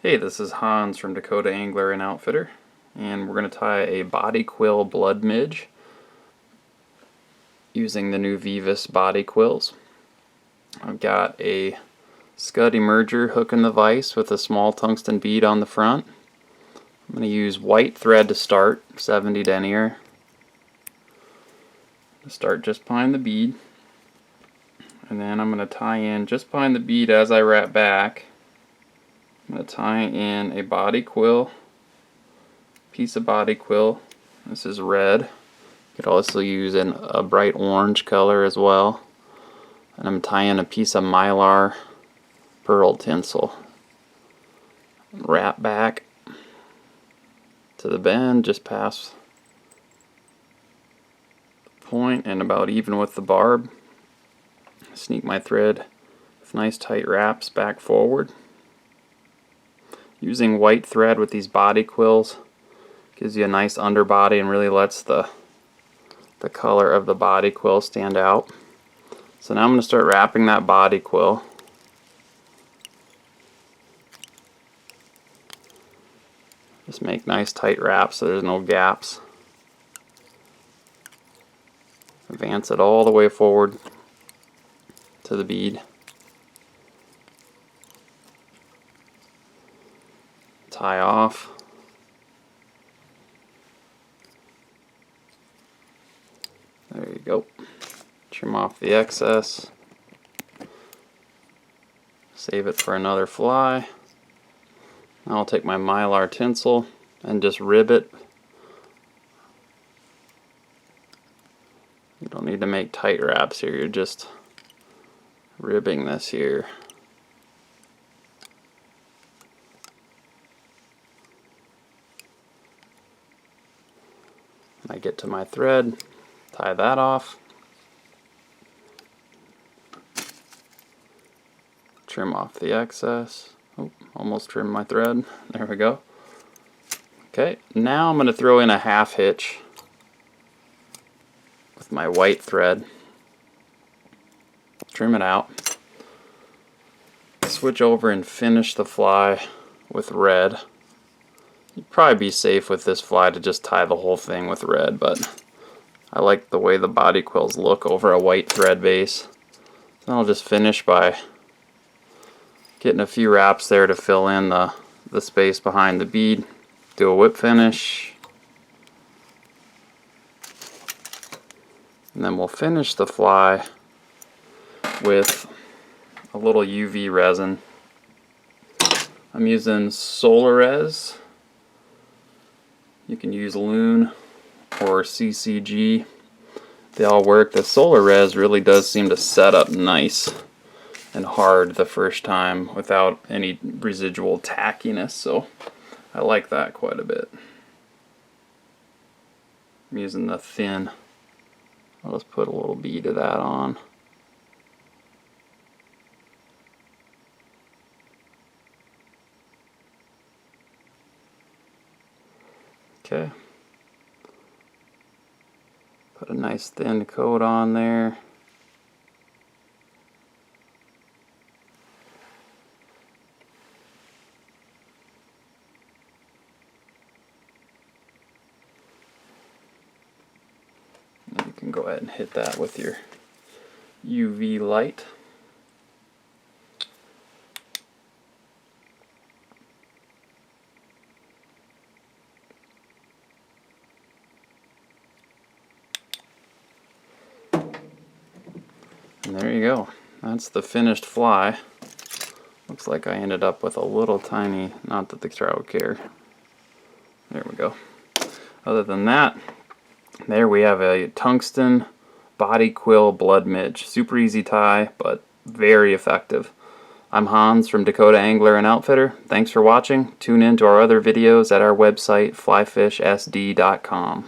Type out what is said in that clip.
Hey, this is Hans from Dakota Angler and Outfitter, and we're going to tie a body quill blood midge using the new Veevus body quills. I've got a scud emerger hook in the vise with a small tungsten bead on the front. I'm going to use white thread to start, 70 denier. Start just behind the bead, and then I'm going to tie in just behind the bead as I wrap back. I'm going to tie in a body quill, piece of body quill. This is red. You could also use a bright orange color as well. And I'm tying a piece of mylar pearl tinsel. Wrap back to the bend, just past the point and about even with the barb. Sneak my thread with nice tight wraps back forward. Using white thread with these body quills gives you a nice underbody and really lets the color of the body quill stand out. So now I'm going to start wrapping that body quill. Just make nice tight wraps so there's no gaps. Advance it all the way forward to the bead. Tie off. There you go. Trim off the excess. Save it for another fly. Now I'll take my mylar tinsel and just rib it. You don't need to make tight wraps here, you're just ribbing this here. I get to my thread, tie that off, trim off the excess. Oh, almost trimmed my thread. There we go. Okay, now I'm going to throw in a half hitch with my white thread. Trim it out. Switch over and finish the fly with red. You'd probably be safe with this fly to just tie the whole thing with red, but I like the way the body quills look over a white thread base. So I'll just finish by getting a few wraps there to fill in the space behind the bead. Do a whip finish. And then we'll finish the fly with a little UV resin. I'm using Solarez. You can use Loon or CCG. They all work. The Solarez really does seem to set up nice and hard the first time without any residual tackiness, so I like that quite a bit. I'm using the thin. I'll just put a little bead of that on. Okay. Put a nice thin coat on there. And you can go ahead and hit that with your UV light. And there you go. That's the finished fly. Looks like I ended up with a little tiny, not that the trout would care. There we go. Other than that, there we have a tungsten body quill blood midge. Super easy tie, but very effective. I'm Hans from Dakota Angler and Outfitter. Thanks for watching. Tune in to our other videos at our website, flyfishsd.com.